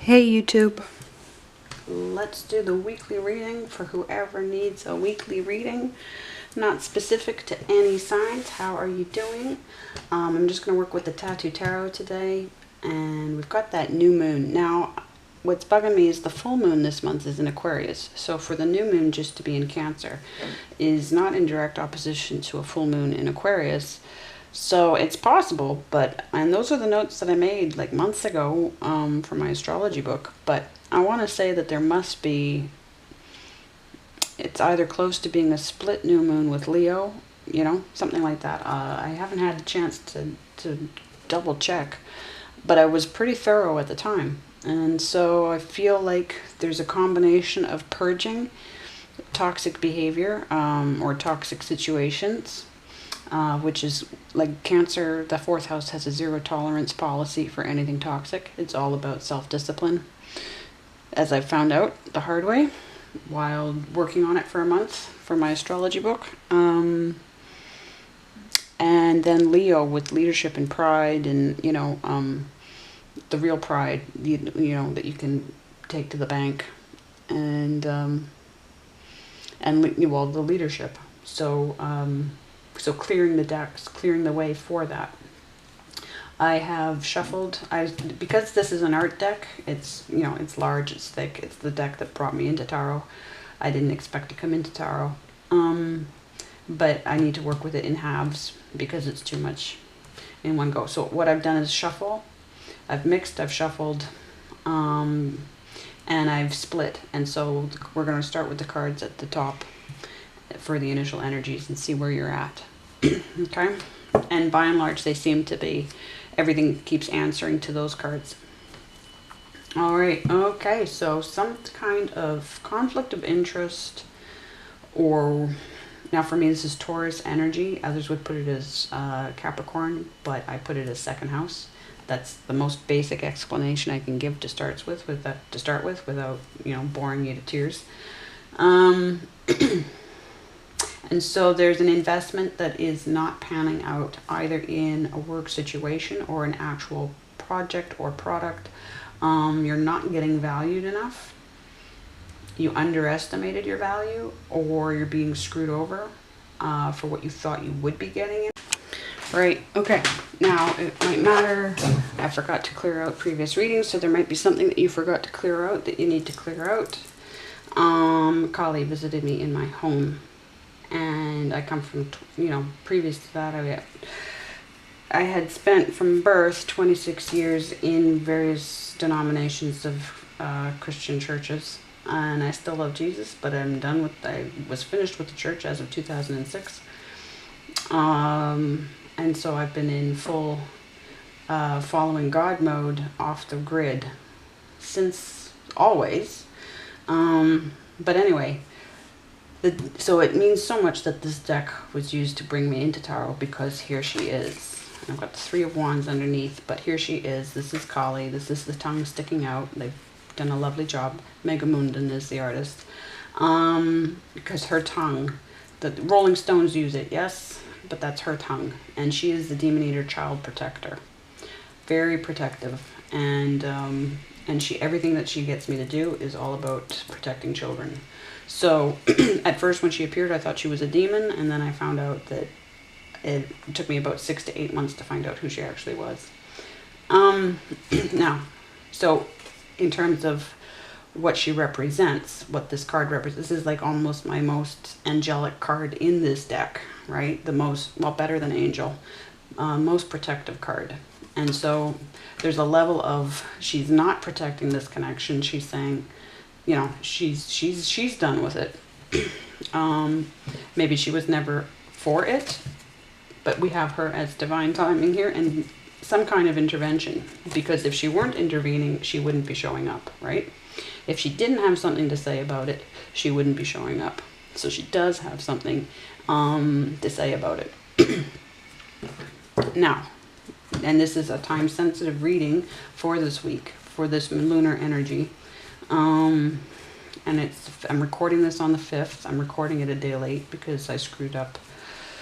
Hey YouTube, let's do the weekly reading for whoever needs a weekly reading, not specific to any signs. How are you doing? I'm just going to work with the Tattoo Tarot today, and we've got that new moon. Now, what's bugging me is the full moon this month is in Aquarius, so for the new moon just to be in Cancer is not in direct opposition to a full moon in Aquarius. So it's possible, and those are the notes that I made like months ago for my astrology book, but I want to say that there must be, it's either close to being a split new moon with Leo, something like that. I haven't had a chance to double check, but I was pretty thorough at the time. And so I feel like there's a combination of purging toxic behavior or toxic situations. Which is like Cancer, the fourth house has a zero tolerance policy for anything toxic. It's all about self-discipline, as I found out the hard way while working on it for a month for my astrology book. And then Leo with leadership and pride, and the real pride, that you can take to the bank, and the leadership. So clearing the decks, clearing the way for that. I have shuffled, because this is an art deck, it's large, it's thick, it's the deck that brought me into tarot. I didn't expect to come into tarot. But I need to work with it in halves because it's too much in one go. So what I've done is shuffle. I've mixed, I've shuffled, and I've split. And so we're going to start with the cards at the top for the initial energies and see where you're at. Okay, and by and large they seem to be, everything keeps answering to those cards. All right, okay, so some kind of conflict of interest, or now for me this is Taurus energy. Others would put it as Capricorn, but I put it as second house. That's the most basic explanation I can give to start with without boring you to tears. And so there's an investment that is not panning out either in a work situation or an actual project or product. You're not getting valued enough. You underestimated your value, or you're being screwed over for what you thought you would be getting. Right, okay. Now, it might matter. I forgot to clear out previous readings, so there might be something that you forgot to clear out that you need to clear out. Kali visited me in my home. And I come from, previous to that, I had spent from birth 26 years in various denominations of Christian churches. And I still love Jesus, but I was finished with the church as of 2006. And so I've been in full following God mode off the grid since always. But anyway. So it means so much that this deck was used to bring me into tarot, because here she is. I've got the Three of Wands underneath, but here she is. This is Kali. This is the tongue sticking out. They've done a lovely job. Megamundan is the artist. Because her tongue, the Rolling Stones use it, yes, but that's her tongue. And she is the Demon Eater child protector. Very protective. And everything that she gets me to do is all about protecting children. So at first when she appeared, I thought she was a demon, and then I found out that it took me about 6 to 8 months to find out who she actually was. Now, so in terms of what she represents, what this card represents, this is like almost my most angelic card in this deck, right? The most, well, better than angel, most protective card. And so there's a level of, she's not protecting this connection. She's saying, she's done with it. Maybe she was never for it, but we have her as divine timing here and some kind of intervention, because if she weren't intervening, she wouldn't be showing up, right? If she didn't have something to say about it, she wouldn't be showing up. So she does have something to say about it. Now, and this is a time-sensitive reading for this week, for this lunar energy. And I'm recording this on the 5th. I'm recording it a day late because I screwed up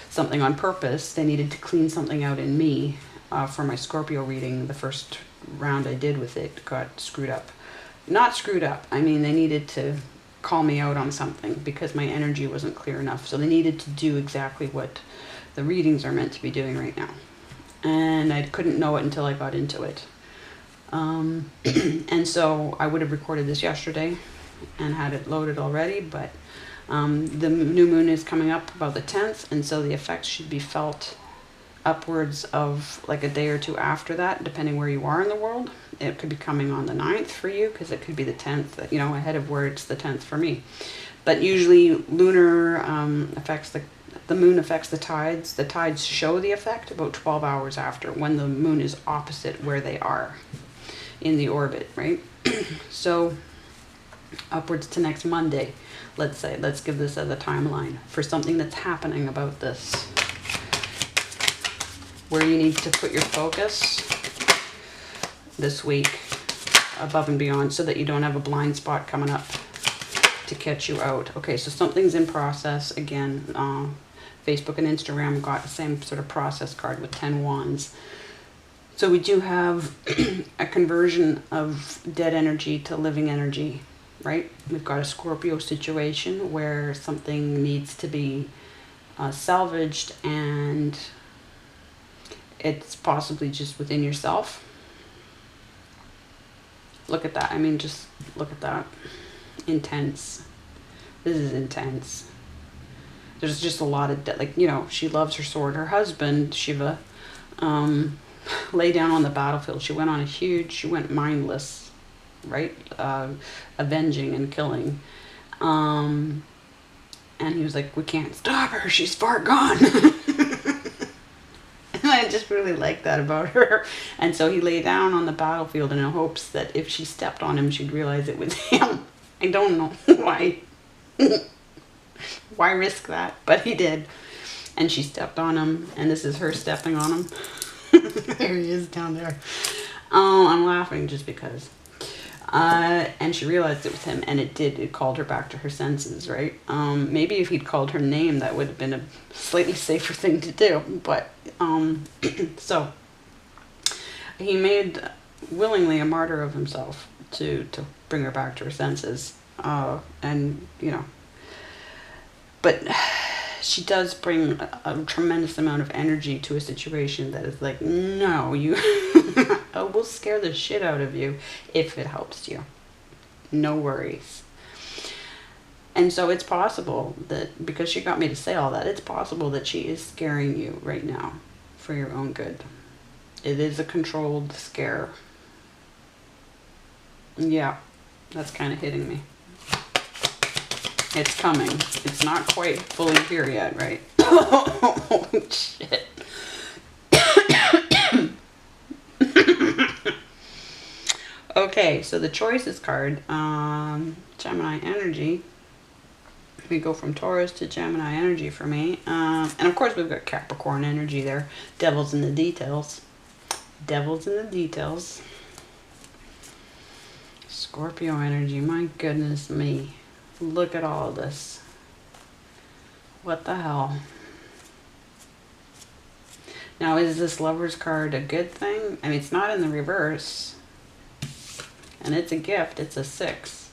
something on purpose. They needed to clean something out in me for my Scorpio reading, the first round I did with it got screwed up. Not screwed up. I mean, they needed to call me out on something because my energy wasn't clear enough. So they needed to do exactly what the readings are meant to be doing right now. And I couldn't know it until I got into it. And so I would have recorded this yesterday and had it loaded already, but the new moon is coming up about the 10th, and so the effects should be felt upwards of like a day or two after that, depending where you are in the world. It could be coming on the 9th for you, because it could be the 10th, you know, ahead of where it's the 10th for me. But usually lunar affects the moon affects the tides. The tides show the effect about 12 hours after, when the moon is opposite where they are in the orbit, right? So upwards to next Monday, let's say, let's give this as a timeline for something that's happening about this, where you need to put your focus this week above and beyond, so that you don't have a blind spot coming up to catch you out. Okay, so something's in process again. Facebook and Instagram got the same sort of process card with 10 wands. So we do have a conversion of dead energy to living energy, right? We've got a Scorpio situation where something needs to be salvaged, and it's possibly just within yourself. Look at that. I mean, just look at that. Intense. This is intense. There's just a lot of, like, you know, she loves her sword. Her husband, Shiva, lay down on the battlefield. She went mindless, right? Avenging and killing. And he was like, we can't stop her. She's far gone. And I just really like that about her. And so he lay down on the battlefield in hopes that if she stepped on him, she'd realize it was him. I don't know why. Why risk that? But he did. And she stepped on him. And this is her stepping on him. There he is down there. Oh, I'm laughing just because. And she realized it was him. And it called her back to her senses, right? Maybe if he'd called her name, that would have been a slightly safer thing to do. But, so, he made willingly a martyr of himself to bring her back to her senses. And, you know, but she does bring a tremendous amount of energy to a situation that is like, no, you, I will scare the shit out of you if it helps you. No worries. And so it's possible that, because she got me to say all that, it's possible that she is scaring you right now for your own good. It is a controlled scare. Yeah, that's kind of hitting me. It's coming. It's not quite fully here yet, right? Oh, shit. Okay, so the choices card, Gemini energy. We go from Taurus to Gemini energy for me. And of course we've got Capricorn energy there. Devil's in the details. Devil's in the details. Scorpio energy, my goodness me. Look at all this. What the hell? Now, is this Lover's card a good thing? I mean, it's not in the reverse. And it's a gift. It's a 6.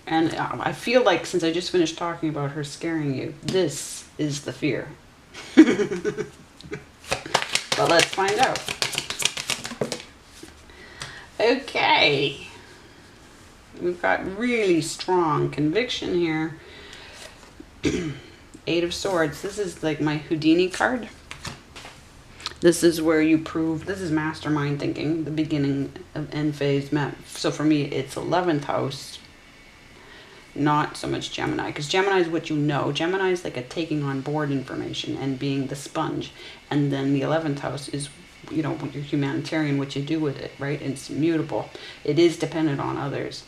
And I feel like, since I just finished talking about her scaring you, this is the fear. But let's find out. Okay. We've got really strong conviction here. 8 of Swords. This is like my Houdini card. This is where you prove, this is mastermind thinking, the beginning of end phase. So for me, it's 11th house, not so much Gemini. Because Gemini is what you know. Gemini is like a taking on board information and being the sponge. And then the 11th house is, you know, your humanitarian, what you do with it, right? It's mutable. It is dependent on others.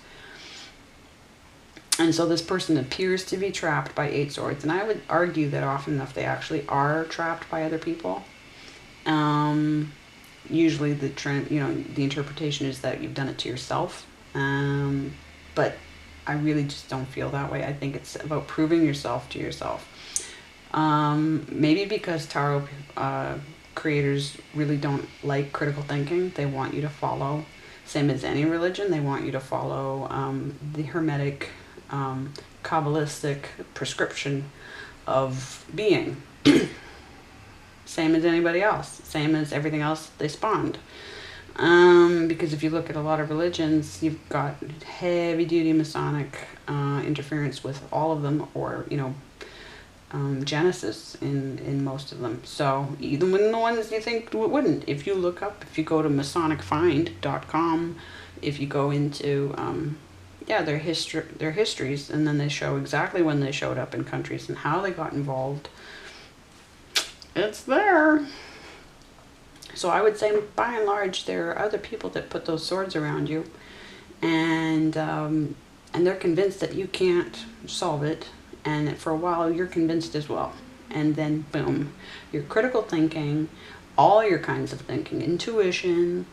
And so this person appears to be trapped by 8 swords. And I would argue that often enough they actually are trapped by other people. Usually the interpretation is that you've done it to yourself. But I really just don't feel that way. I think it's about proving yourself to yourself. Maybe because tarot creators really don't like critical thinking. They want you to follow, same as any religion, they want you to follow the Hermetic, Kabbalistic prescription of being. Same as anybody else, same as everything else they spawned. Because if you look at a lot of religions, you've got heavy duty Masonic interference with all of them, or, you know, Genesis in most of them. So even when the ones you think wouldn't, if you look up, if you go to MasonicFind.com, if you go into their histories, and then they show exactly when they showed up in countries and how they got involved, it's there. So I would say, by and large, there are other people that put those swords around you, and they're convinced that you can't solve it, and for a while you're convinced as well. And then boom, your critical thinking, all your kinds of thinking, intuition,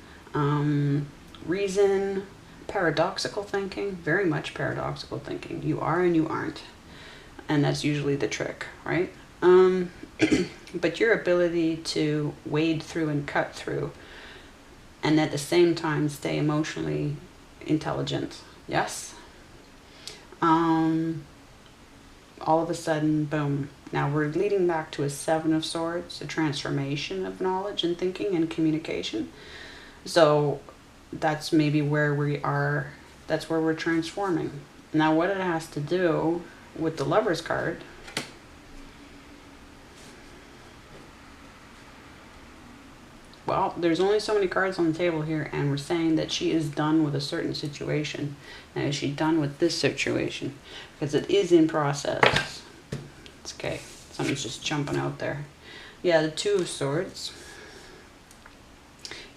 reason, paradoxical thinking, very much paradoxical thinking. You are and you aren't, and that's usually the trick, right? But your ability to wade through and cut through, and at the same time stay emotionally intelligent, yes? All of a sudden, boom. Now we're leading back to a 7 of Swords, a transformation of knowledge and thinking and communication. So that's maybe where we are, that's where we're transforming. Now what it has to do with the Lover's card, well, there's only so many cards on the table here, and we're saying that she is done with a certain situation. Now, is she done with this situation? Because it is in process. It's okay. Something's just jumping out there. Yeah, the 2 of Swords.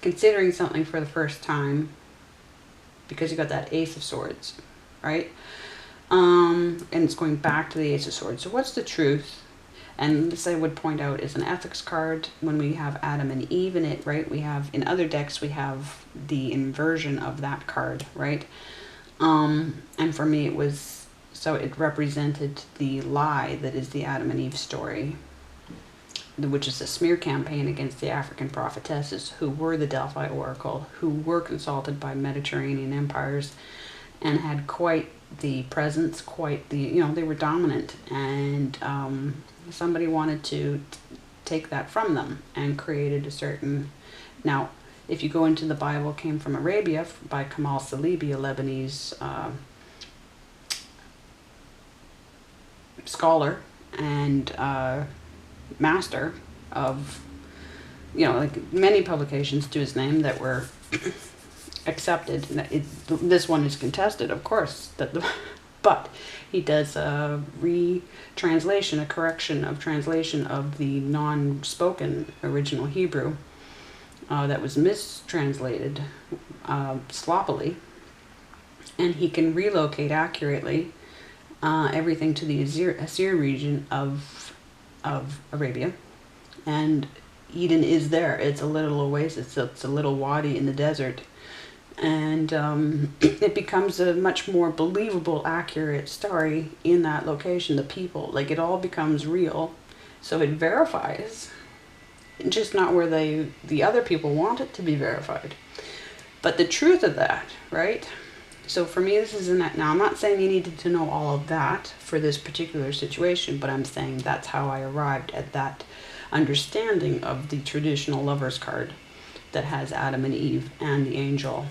Considering something for the first time, because you got that Ace of Swords, right? And it's going back to the Ace of Swords. So what's the truth? And this, I would point out, is an ethics card. When we have Adam and Eve in it, right? We have, in other decks, we have the inversion of that card, right? And for me, it was, so it represented the lie that is the Adam and Eve story, which is a smear campaign against the African prophetesses, who were the Delphi Oracle, who were consulted by Mediterranean empires and had quite the presence, quite the, you know, they were dominant, and somebody wanted to take that from them and created a certain, now if you go into the Bible, came from Arabia by Kamal Salibi, a Lebanese scholar and master of, you know, like many publications to his name that were accepted. This one is contested, of course, but he does a retranslation, a correction of translation of the non-spoken original Hebrew that was mistranslated sloppily, and he can relocate accurately everything to the Assyria region of Arabia, and Eden is there. It's a little oasis, it's a little wadi in the desert, and it becomes a much more believable, accurate story in that location. The people, like, it all becomes real, so it verifies, just not where the other people want it to be verified, but the truth of that, right? So for me, this is now I'm not saying you needed to know all of that for this particular situation, but I'm saying that's how I arrived at that understanding of the traditional Lover's card that has Adam and Eve and the angel,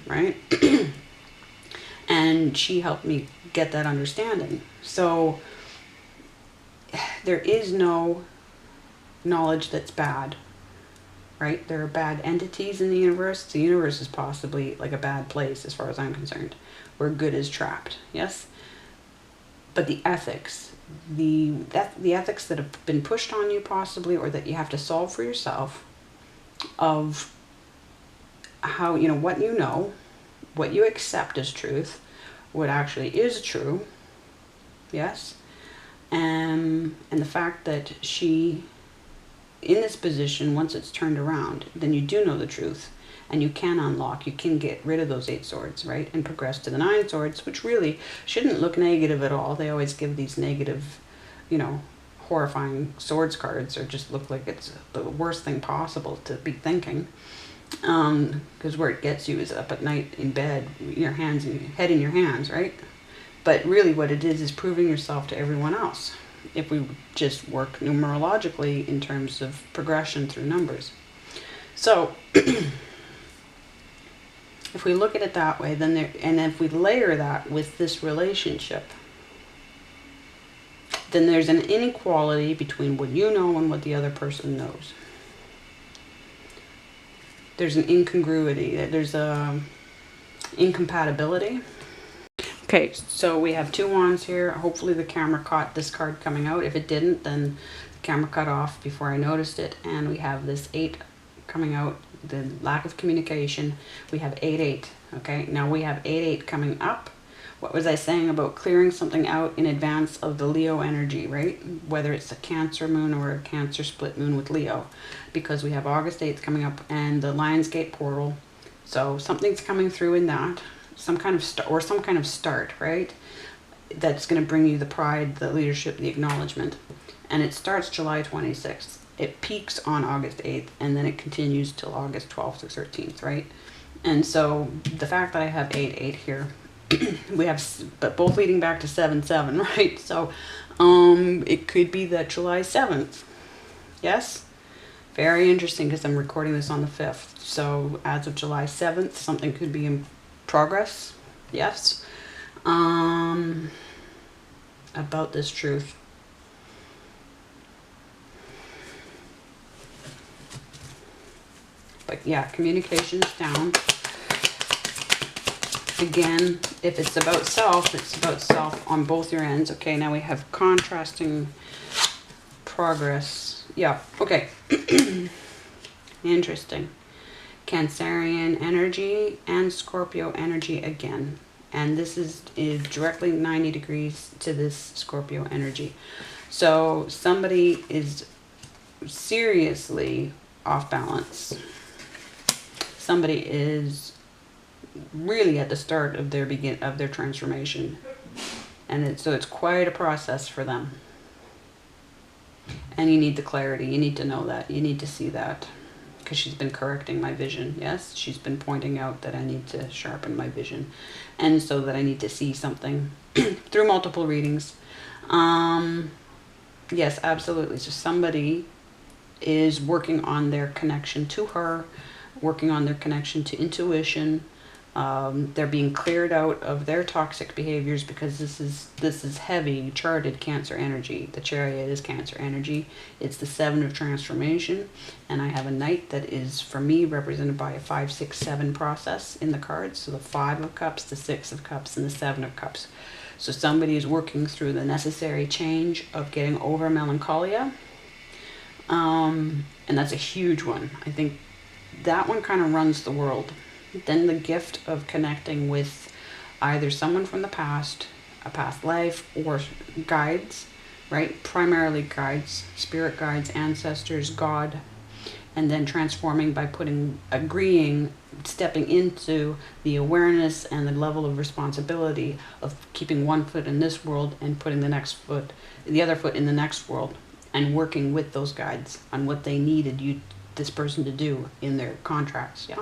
right? And she helped me get that understanding. So there is no knowledge that's bad, right? There are bad entities in the universe. The universe is possibly like a bad place as far as I'm concerned, where good is trapped, yes? But the ethics, the ethics that have been pushed on you possibly, or that you have to solve for yourself, of how, you know, what you accept as truth, what actually is true, yes? And the fact that she, in this position, once it's turned around, then you do know the truth, and you can unlock, you can get rid of those 8 swords, right? And progress to the 9 swords, which really shouldn't look negative at all. They always give these negative, you know, horrifying swords cards, or just look like it's the worst thing possible to be thinking. Because where it gets you is up at night in bed, your hands and head in your hands, right? But really what it is proving yourself to everyone else. If we just work numerologically in terms of progression through numbers. So if we look at it that way, then and if we layer that with this relationship, then there's an inequality between what you know and what the other person knows. There's an incongruity, there's a incompatibility. Okay, so we have 2 wands here. Hopefully the camera caught this card coming out. If it didn't, then the camera cut off before I noticed it. And we have this 8 coming out, the lack of communication. We have 8-8, okay? Now we have 8-8 coming up. What was I saying about clearing something out in advance of the Leo energy, right? Whether it's a Cancer moon or a Cancer split moon with Leo. Because we have August 8th coming up and the Lionsgate portal. So something's coming through in that. Some kind of start, right? That's going to bring you the pride, the leadership, the acknowledgement. And it starts July 26th. It peaks on August 8th and then it continues till August 12th or 13th, right? And so the fact that I have 8-8 here, we have, but both leading back to 7-7, right? So it could be that July 7th. Yes? Very interesting because I'm recording this on the 5th. So as of July 7th, something could be in progress. Yes. About this truth. But yeah, communication's down. Again, if it's about self on both your ends. Okay, now we have contrasting progress. Yeah, okay. Interesting. Cancerian energy and Scorpio energy again. And this is directly 90 degrees to this Scorpio energy. So somebody is seriously off balance. Somebody is really at the start of their transformation, and so it's quite a process for them, and you need the clarity. You need to know that. You need to see that, because she's been correcting my vision. Yes, she's been pointing out that I need to sharpen my vision, and so that I need to see something through multiple readings. Yes, absolutely. So somebody is working on their connection to her, working on their connection to intuition. They're being cleared out of their toxic behaviors, because this is heavy charted Cancer energy. The Chariot is Cancer energy. It's the 7 of transformation, and I have a Knight that is, for me, represented by a 5, 6, 7 process in the cards. So the 5 of Cups, the 6 of Cups, and the 7 of Cups. So somebody is working through the necessary change of getting over melancholia, and that's a huge one. I think that one kind of runs the world. Then the gift of connecting with either someone from the past, a past life, or guides, right? Primarily guides, spirit guides, ancestors, God, and then transforming by stepping into the awareness and the level of responsibility of keeping one foot in this world and putting the other foot in the next world, and working with those guides on what they needed this person to do in their contracts. Yeah.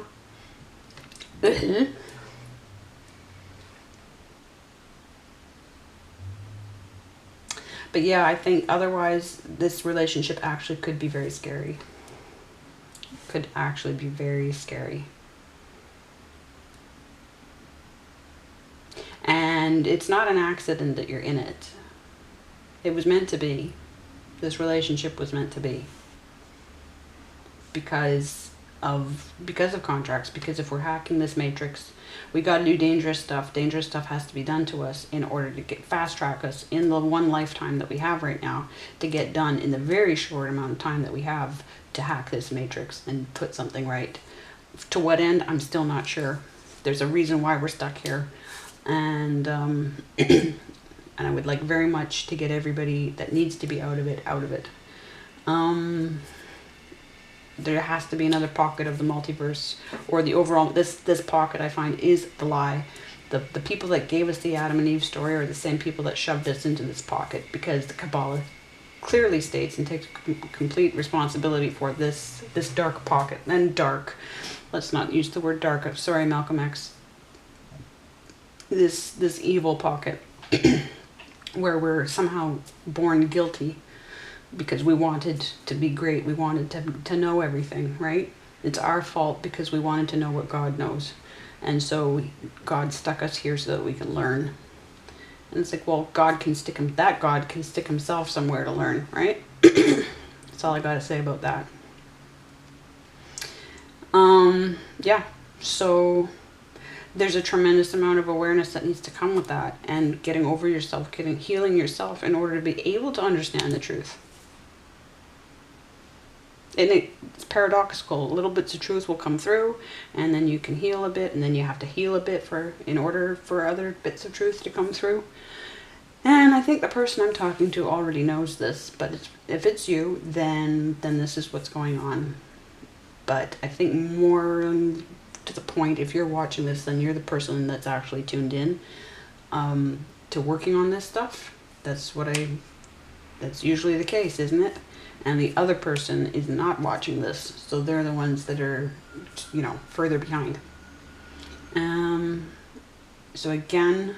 But yeah, I think otherwise this relationship actually could be very scary. Could actually be very scary. And it's not an accident that you're in it. It was meant to be. This relationship was meant to be. Because of contracts, because if we're hacking this matrix, we got to do dangerous stuff. Dangerous stuff has to be done to us in order to fast track us in the one lifetime that we have right now, to get done in the very short amount of time that we have to hack this matrix and put something right. To what end, I'm still not sure. There's a reason why we're stuck here, and and I would like very much to get everybody that needs to be out of it. There has to be another pocket of the multiverse, or the overall, this pocket I find is the lie. The people that gave us the Adam and Eve story are the same people that shoved us into this pocket, because the Kabbalah clearly states and takes complete responsibility for this dark pocket. And dark, let's not use the word dark. I'm sorry, Malcolm X. This evil pocket where we're somehow born guilty because we wanted to be great. We wanted to know everything, right? It's our fault because we wanted to know what God knows. And so God stuck us here so that we can learn. And it's like, well, God can stick himself somewhere to learn, right? That's all I got to say about that. Yeah, so there's a tremendous amount of awareness that needs to come with that, and getting over yourself, healing yourself in order to be able to understand the truth. And it's paradoxical. Little bits of truth will come through, and then you can heal a bit, and then you have to heal a bit in order for other bits of truth to come through. And I think the person I'm talking to already knows this, but if it's you, then this is what's going on. But I think more to the point, if you're watching this, then you're the person that's actually tuned in to working on this stuff. That's usually the case, isn't it? And the other person is not watching this, so they're the ones that are, further behind. So again,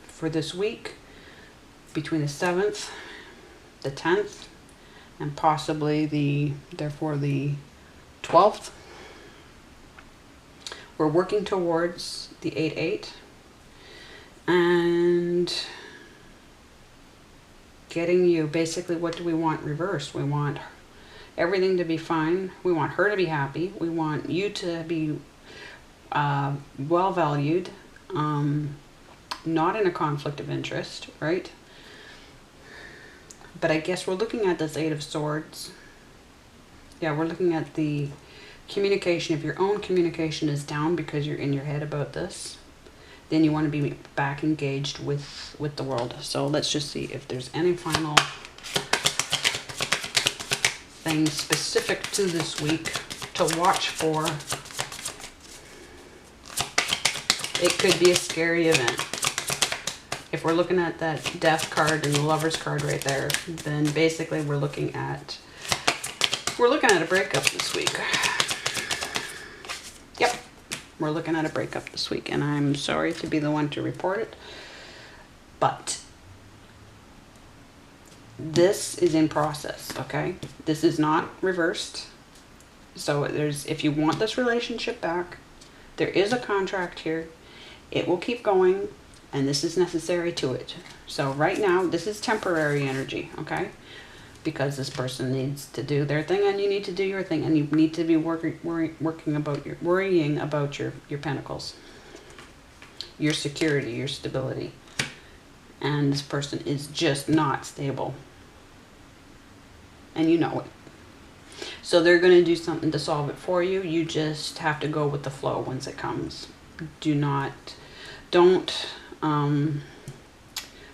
for this week, between the 7th, the 10th, and possibly the 12th, we're working towards the 8-8 and getting you, basically, what do we want reversed? We want everything to be fine. We want her to be happy. We want you to be well valued, not in a conflict of interest, right? But I guess we're looking at this 8 of Swords. Yeah, we're looking at the communication. If your own communication is down because you're in your head about this, then you want to be back engaged with the world. So let's just see if there's any final things specific to this week to watch for. It could be a scary event. If we're looking at that Death card and the Lover's card right there, then basically we're looking at a breakup this week. Yep, we're looking at a breakup this week, and I'm sorry to be the one to report it, but this is in process, okay? This is not reversed. So if you want this relationship back, there is a contract here. It will keep going, and this is necessary to it. So right now, this is temporary energy, okay? Because this person needs to do their thing, and you need to do your thing, and you need to be worrying about your pentacles, your security, your stability. And this person is just not stable, and you know it. So they're going to do something to solve it for you. You just have to go with the flow once it comes. Don't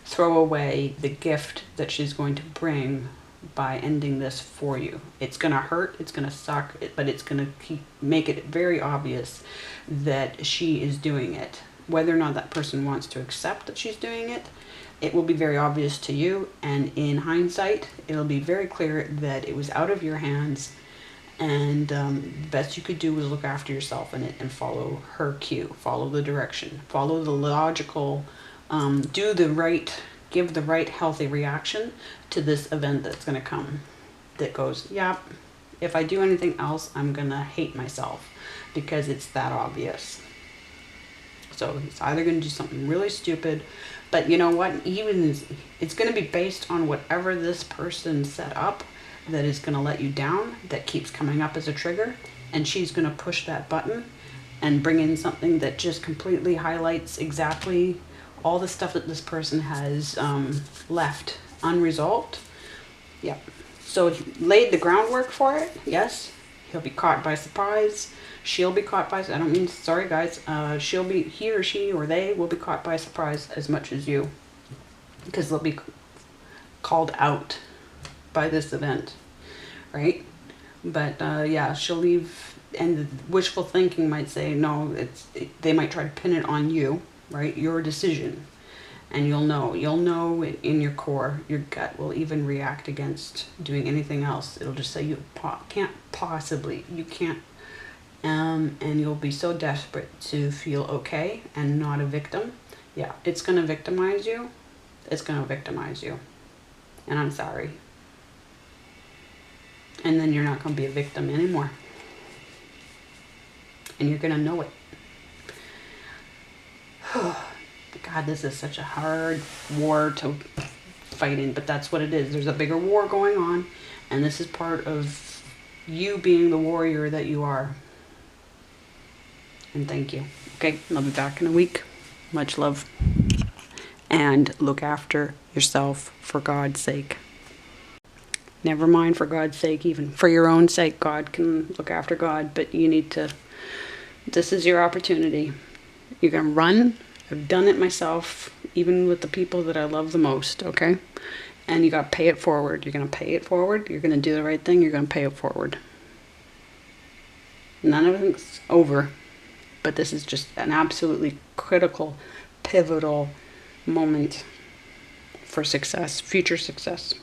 throw away the gift that she's going to bring by ending this for you. It's going to hurt, it's going to suck, but it's going to make it very obvious that she is doing it. Whether or not that person wants to accept that she's doing it, it will be very obvious to you, and in hindsight, it'll be very clear that it was out of your hands, and the best you could do was look after yourself in it and follow her cue, follow the direction, follow the logical, give the right healthy reaction to this event that's going to come, that goes, yeah, if I do anything else, I'm going to hate myself, because it's that obvious. So he's either going to do something really stupid, but you know what, it's going to be based on whatever this person set up that is going to let you down, that keeps coming up as a trigger, and she's going to push that button and bring in something that just completely highlights exactly all the stuff that this person has left unresolved. Yep. So he laid the groundwork for it. Yes. He'll be caught by surprise. She'll be caught by, I don't mean, sorry guys, he or she or they will be caught by surprise as much as you, because they'll be called out by this event, right? But yeah, she'll leave, and wishful thinking might say, no, they might try to pin it on you, right? Your decision. And you'll know in your core, your gut will even react against doing anything else. It'll just say you can't possibly, you can't. And you'll be so desperate to feel okay and not a victim. Yeah, it's going to victimize you. It's going to victimize you. And I'm sorry. And then you're not going to be a victim anymore. And you're going to know it. God, this is such a hard war to fight in, but that's what it is. There's a bigger war going on, and this is part of you being the warrior that you are. And thank you. Okay, I'll be back in a week. Much love. And look after yourself for God's sake. Never mind for God's sake, even for your own sake. God can look after God, but you need to, this is your opportunity. You can run. I've done it myself, even with the people that I love the most, okay? And you got to pay it forward. You're going to pay it forward. You're going to do the right thing. You're going to pay it forward. None of it's over, but this is just an absolutely critical, pivotal moment for success, future success.